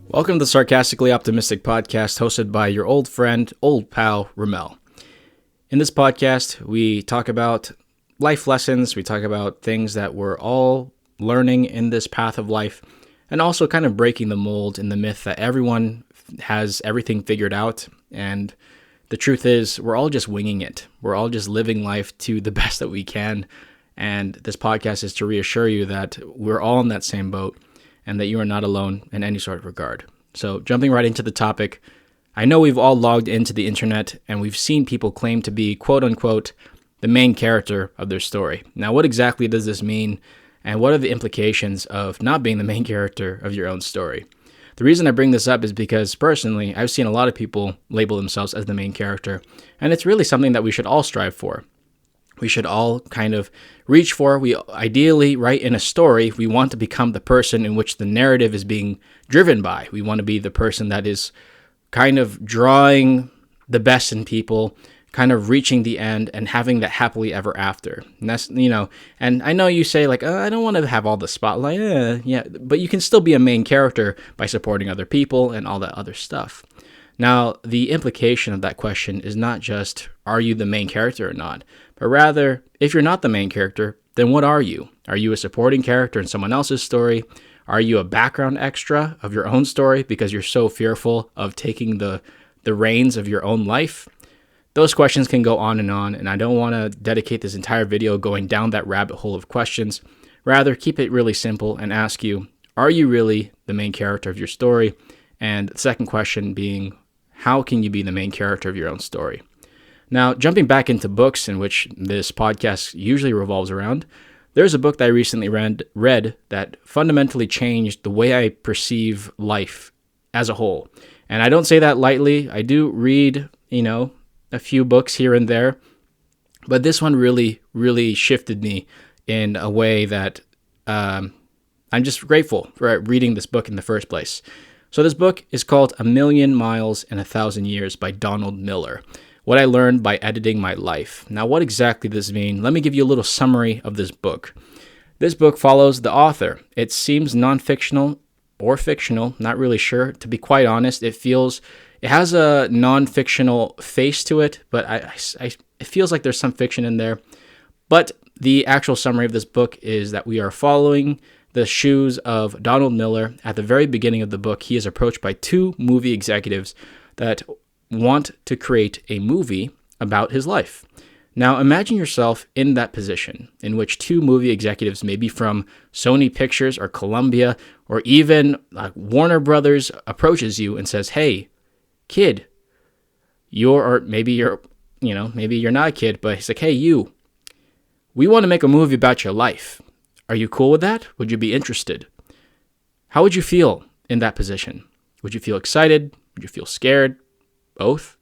Welcome to the Sarcastically Optimistic podcast hosted by your old friend, old pal, Ramel. In this podcast, we talk about life lessons, we talk about things that we're all learning in this path of life, and also kind of breaking the mold in the myth that everyone has everything figured out. And the truth is, we're all just winging it. We're all just living life to the best that we can. And this podcast is to reassure you that we're all in that same boat and that you are not alone in any sort of regard. So jumping right into the topic, I know we've all logged into the internet and we've seen people claim to be, quote unquote, the main character of their story. Now, what exactly does this mean? And what are the implications of not being the main character of your own story? The reason I bring this up is because personally, I've seen a lot of people label themselves as the main character, and it's really something that we should all strive for. We should all kind of reach for. We ideally, right, in a story, we want to become the person in which the narrative is being driven by. We want to be the person that is kind of drawing the best in people, kind of reaching the end and having that happily ever after. And that's, and I know you say like, I don't want to have all the spotlight. Yeah, but you can still be a main character by supporting other people and all that other stuff. Now, the implication of that question is not just, are you the main character or not? But rather, if you're not the main character, then what are you? Are you a supporting character in someone else's story? Are you a background extra of your own story because you're so fearful of taking the reins of your own life? Those questions can go on, and I don't want to dedicate this entire video going down that rabbit hole of questions. Rather, keep it really simple and ask you, are you really the main character of your story? And the second question being, how can you be the main character of your own story? Now, jumping back into books in which this podcast usually revolves around, there's a book that I recently read that fundamentally changed the way I perceive life as a whole. And I don't say that lightly. I do read, a few books here and there, but this one really, really shifted me in a way that I'm just grateful for reading this book in the first place. So this book is called A Million Miles in 1,000 Years by Donald Miller. What I learned by editing my life. Now, what exactly does this mean? Let me give you a little summary of this book. This book follows the author. It seems non-fictional or fictional, not really sure. To be quite honest, it has a non-fictional face to it, but it feels like there's some fiction in there. But the actual summary of this book is that we are following the shoes of Donald Miller. At the very beginning of the book, he is approached by two movie executives that want to create a movie about his life. Now, imagine yourself in that position in which two movie executives, maybe from Sony Pictures or Columbia, or even Warner Brothers, approaches you and says, "Hey, kid, maybe you're not a kid, but he's like, hey, we want to make a movie about your life. Are you cool with that? Would you be interested?" How would you feel in that position? Would you feel excited? Would you feel scared? Both?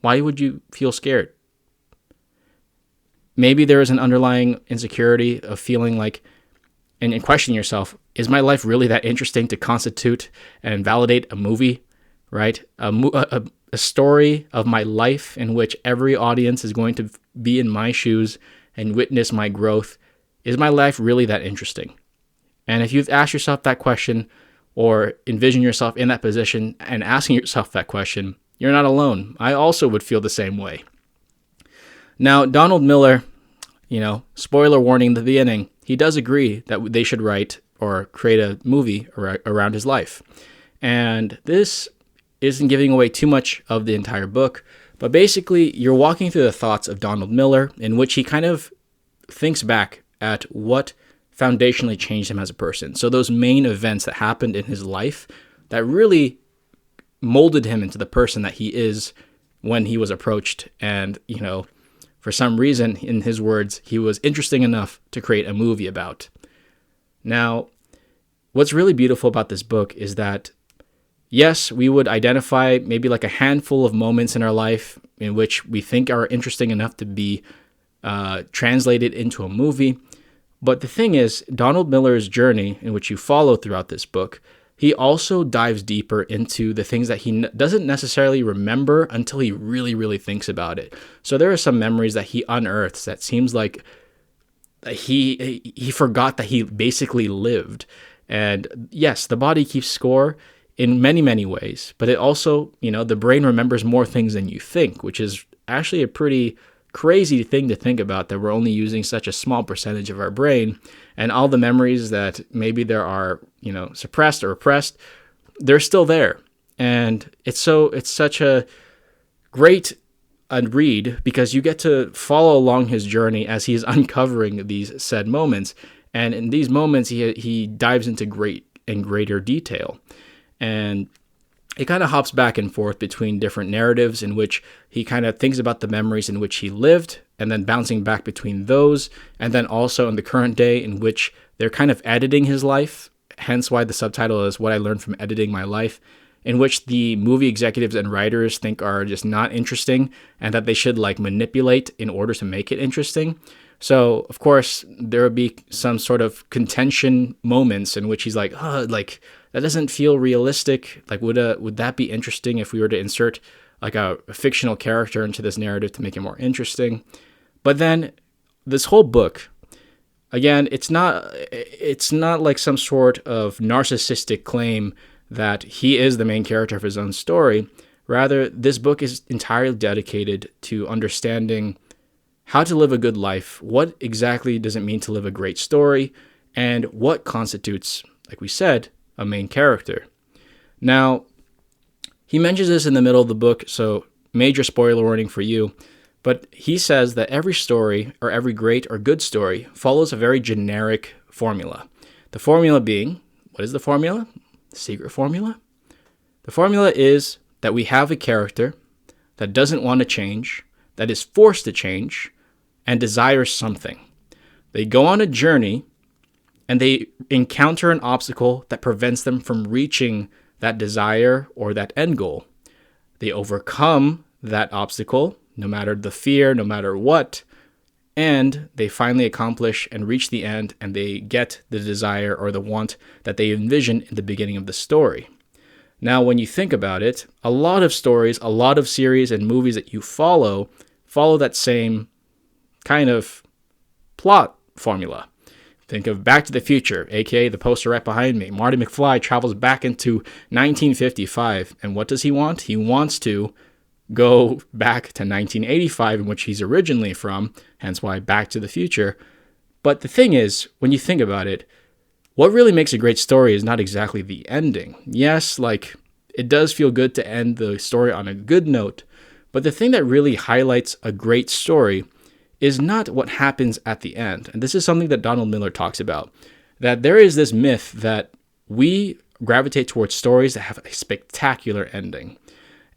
Why would you feel scared? Maybe there is an underlying insecurity of feeling like, and questioning yourself, is my life really that interesting to constitute and validate a movie, right? A story of my life in which every audience is going to be in my shoes and witness my growth. Is my life really that interesting? And if you've asked yourself that question or envision yourself in that position and asking yourself that question, you're not alone. I also would feel the same way. Now, Donald Miller, spoiler warning in the beginning, he does agree that they should write or create a movie around his life. And this isn't giving away too much of the entire book, but basically you're walking through the thoughts of Donald Miller, in which he kind of thinks back at what foundationally changed him as a person. So those main events that happened in his life that really molded him into the person that he is when he was approached. And, for some reason, in his words, he was interesting enough to create a movie about. Now, what's really beautiful about this book is that, yes, we would identify maybe like a handful of moments in our life in which we think are interesting enough to be translated into a movie. But the thing is, Donald Miller's journey, in which you follow throughout this book, he also dives deeper into the things that he doesn't necessarily remember until he really, really thinks about it. So there are some memories that he unearths that seems like he forgot that he basically lived. And yes, the body keeps score. in many, many ways. But it also, the brain remembers more things than you think, which is actually a pretty crazy thing to think about, that we're only using such a small percentage of our brain, and all the memories that maybe there are, suppressed or repressed, they're still there. And it's such a great read, because you get to follow along his journey as he's uncovering these said moments. And in these moments, he dives into greater detail. And it kind of hops back and forth between different narratives in which he kind of thinks about the memories in which he lived, and then bouncing back between those, and then also in the current day in which they're kind of editing his life, hence why the subtitle is What I Learned from Editing My Life, in which the movie executives and writers think are just not interesting, and that they should manipulate in order to make it interesting. So, of course, there would be some sort of contention moments in which he's like, that doesn't feel realistic. Would that be interesting if we were to insert a fictional character into this narrative to make it more interesting? But then this whole book, again, it's not like some sort of narcissistic claim that he is the main character of his own story. Rather, this book is entirely dedicated to understanding how to live a good life, what exactly does it mean to live a great story, and what constitutes, like we said, a main character. Now, he mentions this in the middle of the book, so major spoiler warning for you, but he says that every story, or every great or good story, follows a very generic formula. The formula being, what is the formula? The secret formula? The formula is that we have a character that doesn't want to change, that is forced to change, and desires something. They go on a journey, and they encounter an obstacle that prevents them from reaching that desire or that end goal. They overcome that obstacle, no matter the fear, no matter what, and they finally accomplish and reach the end, and they get the desire or the want that they envisioned in the beginning of the story. Now, when you think about it, a lot of stories, a lot of series and movies that you follow that same kind of plot formula. Think of Back to the Future, aka the poster right behind me. Marty McFly travels back into 1955, and what does he want? He wants to go back to 1985, in which he's originally from, hence why Back to the Future. But the thing is, when you think about it, what really makes a great story is not exactly the ending. Yes, it does feel good to end the story on a good note, but the thing that really highlights a great story is not what happens at the end. And this is something that Donald Miller talks about, that there is this myth that we gravitate towards stories that have a spectacular ending.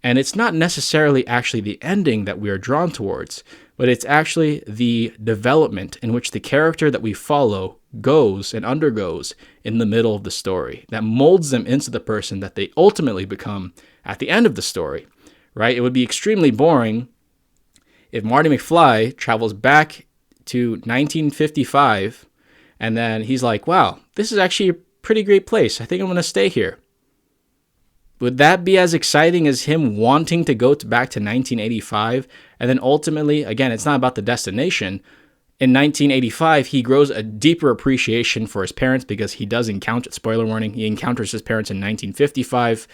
And it's not necessarily actually the ending that we are drawn towards, but it's actually the development in which the character that we follow goes and undergoes in the middle of the story that molds them into the person that they ultimately become at the end of the story, right? It would be extremely boring if Marty McFly travels back to 1955 and then he's like, wow, this is actually a pretty great place. I think I'm going to stay here. Would that be as exciting as him wanting to go back to 1985? And then ultimately, again, it's not about the destination. In 1985, he grows a deeper appreciation for his parents because he does encounter, spoiler warning, he encounters his parents in 1955.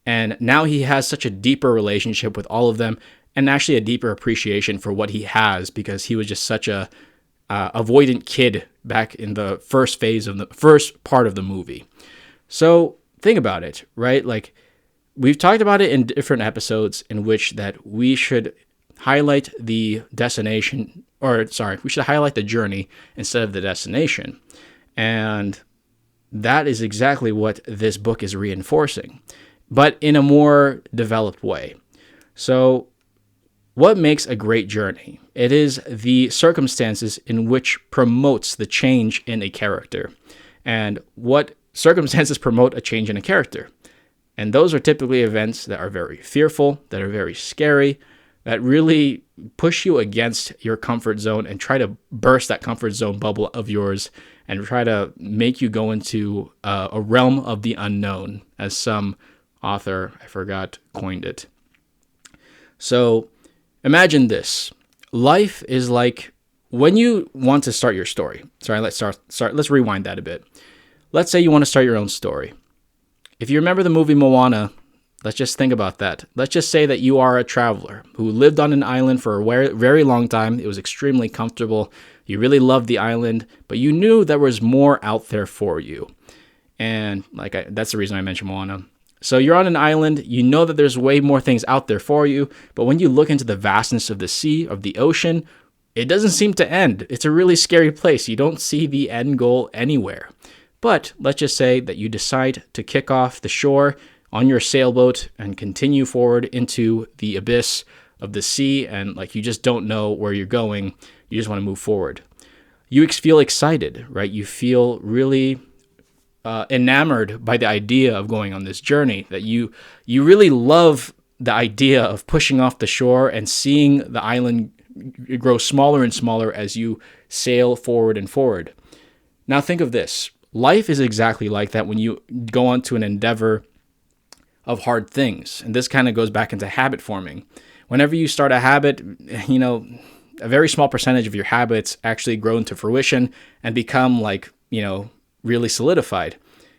And now he has such a deeper relationship with all of them, and actually a deeper appreciation for what he has, because he was just such a avoidant kid back in the first part of the movie. So think about it, right? We've talked about it in different episodes in which that we should highlight the destination, we should highlight the journey instead of the destination. And that is exactly what this book is reinforcing, but in a more developed way. So what makes a great journey? It is the circumstances in which promotes the change in a character. And what circumstances promote a change in a character? And those are typically events that are very fearful, that are very scary, that really push you against your comfort zone and try to burst that comfort zone bubble of yours and try to make you go into a realm of the unknown, as some author, I forgot, coined it. So imagine this. Life is like when you want to start your story. Let's rewind that a bit. Let's say you want to start your own story. If you remember the movie Moana, let's just think about that. Let's just say that you are a traveler who lived on an island for a very long time. It was extremely comfortable. You really loved the island, but you knew there was more out there for you. And that's the reason I mentioned Moana. So you're on an island, you know that there's way more things out there for you, but when you look into the vastness of the sea, of the ocean, it doesn't seem to end. It's a really scary place. You don't see the end goal anywhere. But let's just say that you decide to kick off the shore on your sailboat and continue forward into the abyss of the sea, and you just don't know where you're going. You just want to move forward. You feel excited, right? You feel really enamored by the idea of going on this journey, that you really love the idea of pushing off the shore and seeing the island grow smaller and smaller as you sail forward and forward. Now think of this. Life is exactly like that when you go on to an endeavor of hard things. And this kind of goes back into habit forming. Whenever you start a habit, a very small percentage of your habits actually grow into fruition and become really solidified.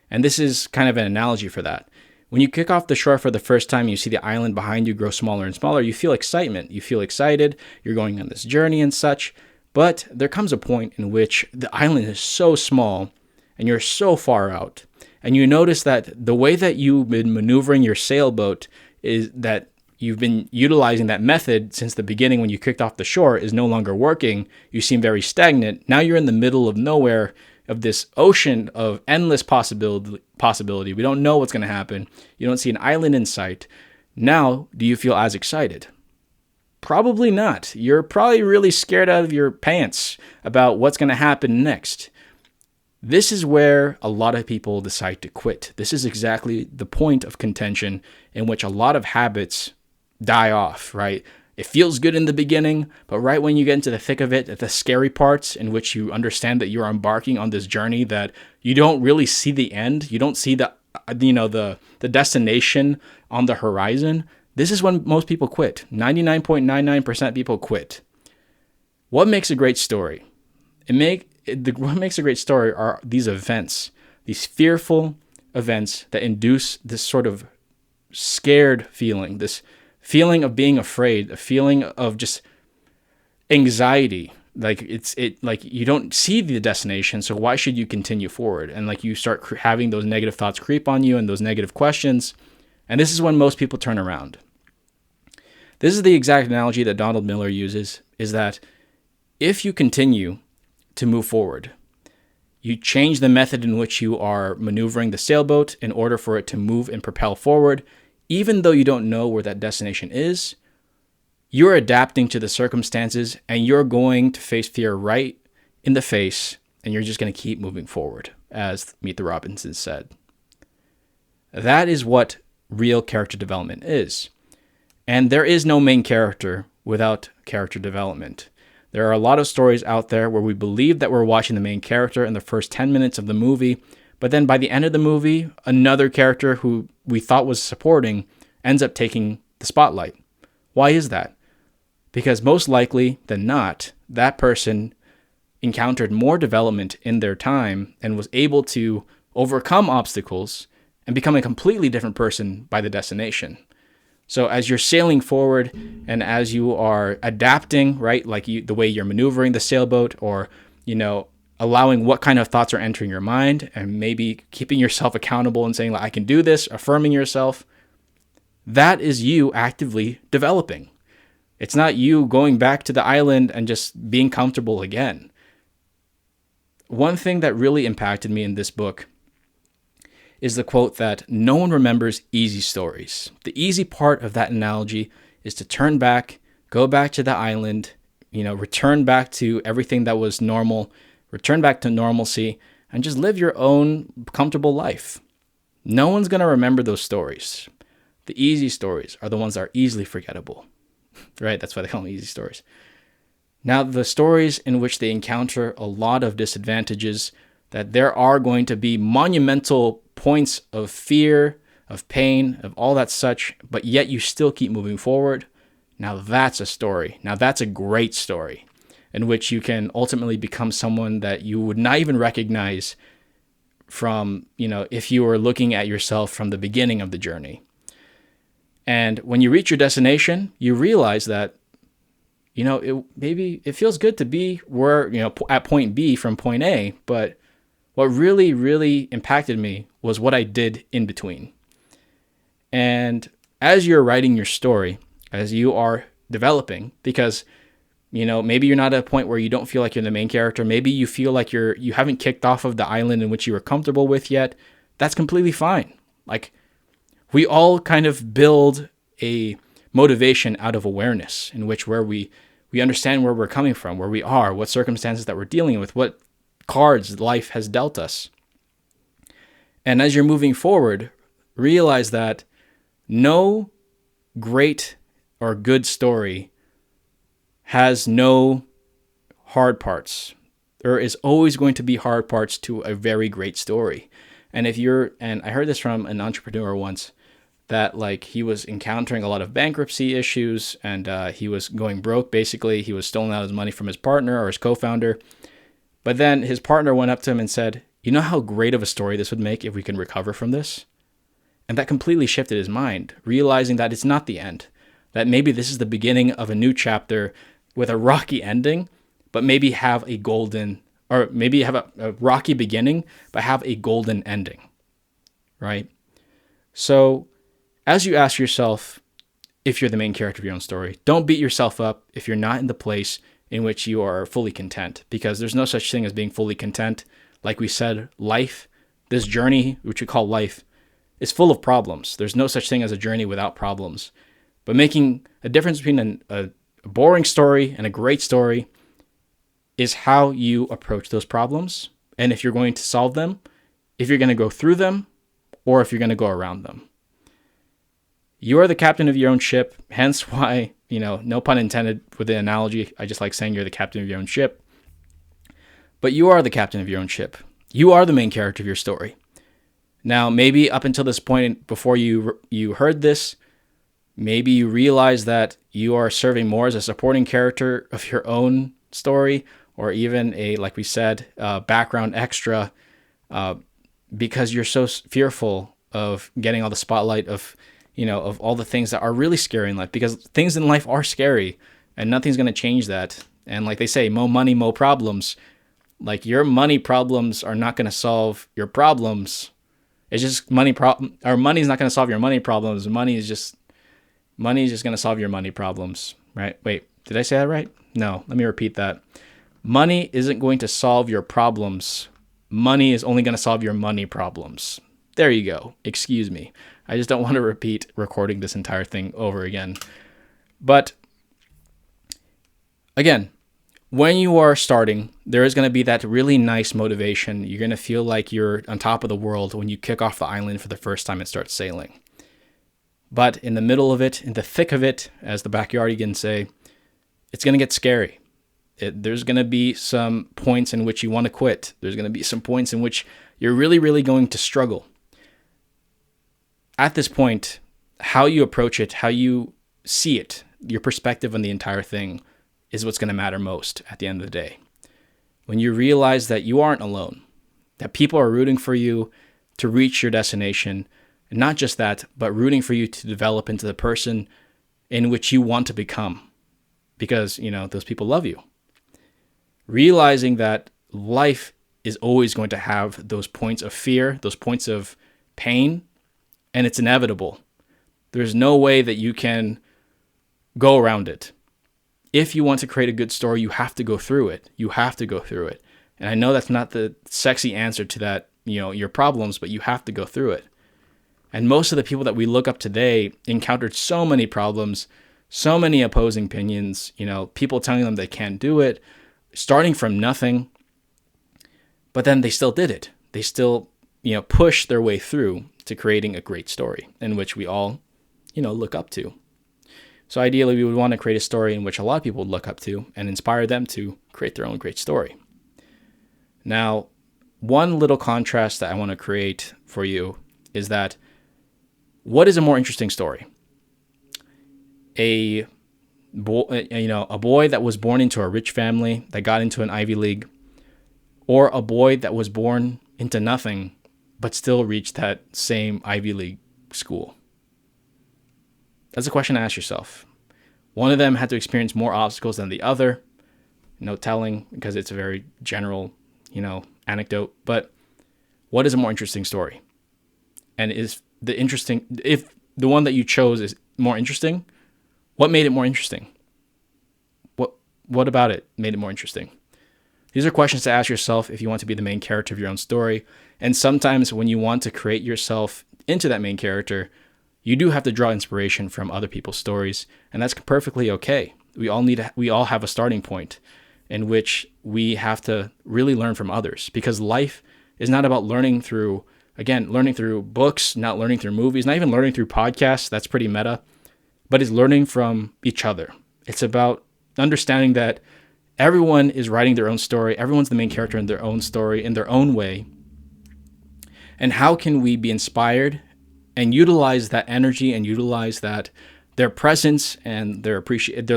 And this is kind of an analogy for that. When you kick off the shore for the first time, you see the island behind you grow smaller and smaller. You feel excitement. You feel excited. You're going on this journey and such. But there comes a point in which the island is so small and you're so far out. And you notice that the way that you've been maneuvering your sailboat is that you've been utilizing that method since the beginning when you kicked off the shore is no longer working. You seem very stagnant. Now you're in the middle of nowhere, of this ocean of endless possibility. We don't know what's going to happen. You don't see an island in sight. Now, do you feel as excited? Probably not. You're probably really scared out of your pants about what's going to happen next. This is where a lot of people decide to quit. This is exactly the point of contention in which a lot of habits die off, right? It feels good in the beginning, but right when you get into the thick of it, at the scary parts in which you understand that you're embarking on this journey that you don't really see the end, you don't see the destination on the horizon, this is when most people quit. 99.99% people quit. What makes a great story? What makes a great story are these events, these fearful events that induce this sort of scared feeling, this feeling of being afraid, a feeling of just anxiety. You don't see the destination, so why should you continue forward? And you start having those negative thoughts creep on you and those negative questions. And this is when most people turn around. This is the exact analogy that Donald Miller uses, is that if you continue to move forward, you change the method in which you are maneuvering the sailboat in order for it to move and propel forward, even though you don't know where that destination is, you're adapting to the circumstances and you're going to face fear right in the face, and you're just going to keep moving forward, as Meet the Robinsons said. That is what real character development is. And there is no main character without character development. There are a lot of stories out there where we believe that we're watching the main character in the first 10 minutes of the movie, but then by the end of the movie, another character who we thought was supporting ends up taking the spotlight. Why is that? Because most likely than not, that person encountered more development in their time and was able to overcome obstacles and become a completely different person by the destination. So as you're sailing forward and as you are adapting, right, the way you're maneuvering the sailboat, or, allowing what kind of thoughts are entering your mind and maybe keeping yourself accountable and saying, I can do this, affirming yourself, that is you actively developing. It's not you going back to the island and just being comfortable again. One thing that really impacted me in this book is the quote that no one remembers easy stories. The easy part of that analogy is to turn back, go back to the island, return back to everything that was normal, return back to normalcy, and just live your own comfortable life. No one's going to remember those stories. The easy stories are the ones that are easily forgettable, right? That's why they call them easy stories. Now, the stories in which they encounter a lot of disadvantages, that there are going to be monumental points of fear, of pain, of all that such, but yet you still keep moving forward. Now that's a story. Now that's a great story in which you can ultimately become someone that you would not even recognize from, if you were looking at yourself from the beginning of the journey. And when you reach your destination, you realize that, maybe it feels good to be where, at point B from point A, but what really, really impacted me was what I did in between. And as you're writing your story, as you are developing, because maybe you're not at a point where you don't feel like you're the main character. Maybe you feel like you haven't kicked off of the island in which you were comfortable with yet. That's completely fine. Like, we all kind of build a motivation out of awareness, in which where we understand where we're coming from, where we are, what circumstances that we're dealing with, what cards life has dealt us. And as you're moving forward, realize that no great or good story has no hard parts. There is always going to be hard parts to a very great story. And I heard this from an entrepreneur once, that like he was encountering a lot of bankruptcy issues, and he was going broke. Basically, he was stealing out his money from his partner or his co-founder. But then his partner went up to him and said, "You know how great of a story this would make if we can recover from this?" And that completely shifted his mind, realizing that it's not the end, that maybe this is the beginning of a new chapter with a rocky ending, but maybe have a golden, or maybe have a rocky beginning, but have a golden ending, right? So as you ask yourself if you're the main character of your own story, don't beat yourself up if you're not in the place in which you are fully content, because there's no such thing as being fully content. Like we said, life, this journey, which we call life, is full of problems. There's no such thing as a journey without problems. But making a difference between a boring story and a great story is how you approach those problems, and if you're going to solve them, if you're going to go through them, or if you're going to go around them. You are the captain of your own ship, hence why, no pun intended with the analogy, I just like saying you're the captain of your own ship. But you are the captain of your own ship. You are the main character of your story. Now, maybe up until this point, before you heard this, maybe you realize that you are serving more as a supporting character of your own story, or even like we said, background extra, because you're so fearful of getting all the spotlight of all the things that are really scary in life, because things in life are scary and nothing's going to change that. And like they say, mo money, mo problems. Like, your money problems are not going to solve your problems. It's just money's not going to solve your money problems. Money is just going to solve your money problems, right? Wait, did I say that right? No, let me repeat that. Money isn't going to solve your problems. Money is only going to solve your money problems. There you go. Excuse me. I just don't want to repeat recording this entire thing over again. But again, when you are starting, there is going to be that really nice motivation. You're going to feel like you're on top of the world when you kick off the island for the first time and start sailing. But in the middle of it, in the thick of it, as the backyardigans say, it's going to get scary. There's going to be some points in which you want to quit. There's going to be some points in which you're really, really going to struggle. At this point, how you approach it, how you see it, your perspective on the entire thing is what's going to matter most at the end of the day. When you realize that you aren't alone, that people are rooting for you to reach your destination, and not just that, but rooting for you to develop into the person in which you want to become, because, those people love you. Realizing that life is always going to have those points of fear, those points of pain, and it's inevitable. There's no way that you can go around it. If you want to create a good story, you have to go through it. You have to go through it. And I know that's not the sexy answer to that, your problems, but you have to go through it. And most of the people that we look up today encountered so many problems, so many opposing opinions, people telling them they can't do it, starting from nothing. But then they still did it. They still, pushed their way through to creating a great story in which we all, look up to. So ideally, we would want to create a story in which a lot of people would look up to and inspire them to create their own great story. Now, one little contrast that I want to create for you is that what is a more interesting story? A boy that was born into a rich family that got into an Ivy League, or a boy that was born into nothing but still reach that same Ivy League school? That's a question to ask yourself. One of them had to experience more obstacles than the other. No telling, because it's a very general, anecdote. But what is a more interesting story? And if the one that you chose is more interesting, what made it more interesting? What about it made it more interesting? These are questions to ask yourself if you want to be the main character of your own story. And sometimes when you want to create yourself into that main character, you do have to draw inspiration from other people's stories, and that's perfectly okay. We all have a starting point in which we have to really learn from others, because life is not about learning through books, not learning through movies, not even learning through podcasts. That's pretty meta, but it's learning from each other. It's about understanding that everyone is writing their own story. Everyone's the main character in their own story, in their own way. And how can we be inspired and utilize that energy and utilize that their presence and their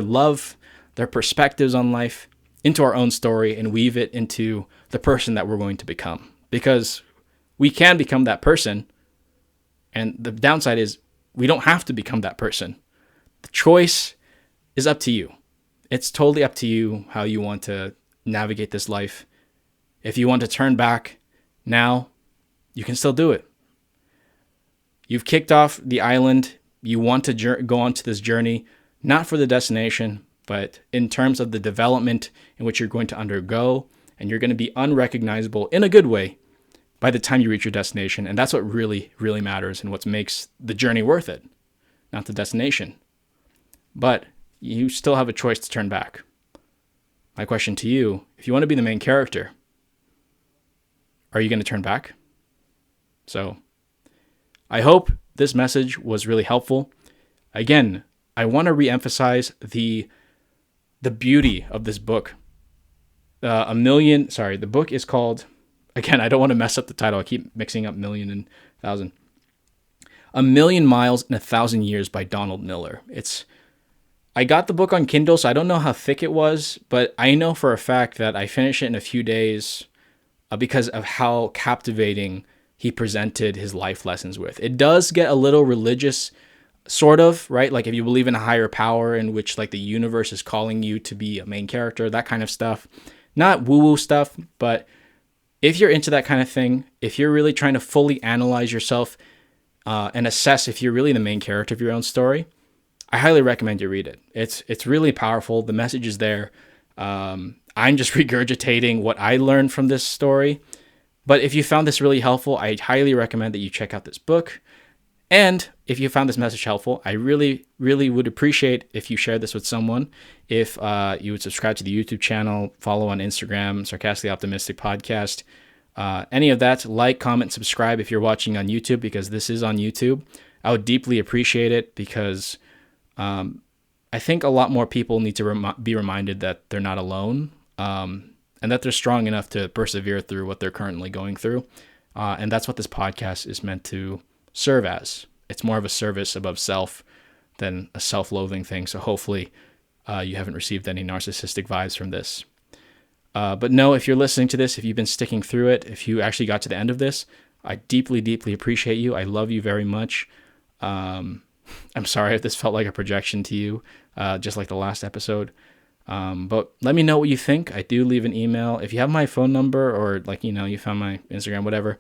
love, their perspectives on life into our own story and weave it into the person that we're going to become? Because we can become that person, and the downside is we don't have to become that person. The choice is up to you. It's totally up to you how you want to navigate this life. If you want to turn back now, you can still do it. You've kicked off the island. You want to go on to this journey, not for the destination, but in terms of the development in which you're going to undergo, and you're going to be unrecognizable in a good way by the time you reach your destination. And that's what really, really matters and what makes the journey worth it, not the destination. But you still have a choice to turn back. My question to you, if you want to be the main character, are you going to turn back? So I hope this message was really helpful. Again, I want to reemphasize the beauty of this book. The book is called, again, I don't want to mess up the title. I keep mixing up million and thousand. A Million Miles in 1,000 Years by Donald Miller. I got the book on Kindle, so I don't know how thick it was, but I know for a fact that I finished it in a few days because of how captivating he presented his life lessons with. It does get a little religious, sort of, right? Like if you believe in a higher power in which like the universe is calling you to be a main character, that kind of stuff. Not woo-woo stuff, but if you're into that kind of thing, if you're really trying to fully analyze yourself and assess if you're really the main character of your own story, I highly recommend you read it. It's really powerful. The message is there. I'm just regurgitating what I learned from this story. But if you found this really helpful, I highly recommend that you check out this book. And if you found this message helpful, I really, really would appreciate if you shared this with someone. If you would subscribe to the YouTube channel, follow on Instagram, Sarcastically Optimistic Podcast, any of that, like, comment, subscribe if you're watching on YouTube, because this is on YouTube. I would deeply appreciate it, because I think a lot more people need to be reminded that they're not alone, and that they're strong enough to persevere through what they're currently going through. And that's what this podcast is meant to serve as. It's more of a service above self than a self-loathing thing. So hopefully you haven't received any narcissistic vibes from this. But no, if you're listening to this, if you've been sticking through it, if you actually got to the end of this, I deeply, deeply appreciate you. I love you very much. I'm sorry if this felt like a projection to you, just like the last episode. But let me know what you think. I do leave an email. If you have my phone number, or you found my Instagram, whatever,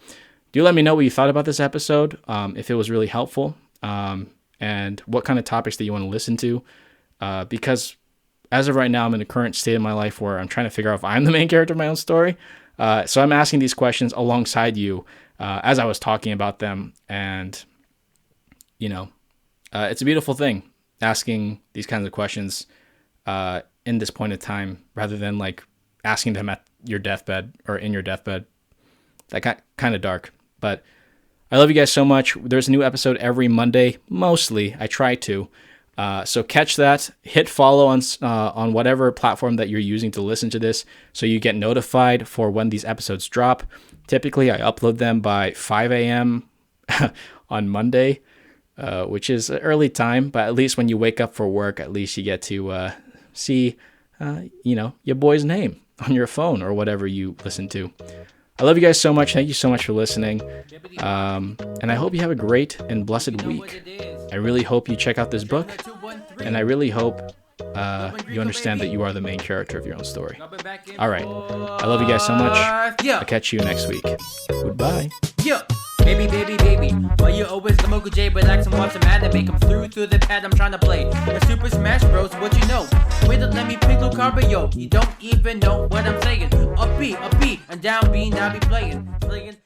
do let me know what you thought about this episode. If it was really helpful, and what kind of topics that you want to listen to. Because as of right now, I'm in a current state of my life where I'm trying to figure out if I'm the main character of my own story. So I'm asking these questions alongside you, as I was talking about them. And, it's a beautiful thing, asking these kinds of questions, in this point of time, rather than like asking them at your deathbed or in your deathbed. That got kind of dark, but I love you guys so much. There's a new episode every Monday, mostly. I try to. So catch that. Hit follow on whatever platform that you're using to listen to this, so you get notified for when these episodes drop. Typically, I upload them by 5 a.m. on Monday, which is an early time, but at least when you wake up for work, at least you get to see, your boy's name on your phone or whatever you listen to. I love you guys so much. Thank you so much for listening. And I hope you have a great and blessed week. I really hope you check out this book. And I really hope you understand that you are the main character of your own story. All right. I love you guys so much. I'll catch you next week. Goodbye. Yeah. Baby, why you always the Mocha J, but like some watch some ad and make them through the pad I'm trying to play. The Super Smash Bros, what you know? Wait to let me pick Luke Carbo, you don't even know what I'm saying. Up B, and down B, now be playing, praying.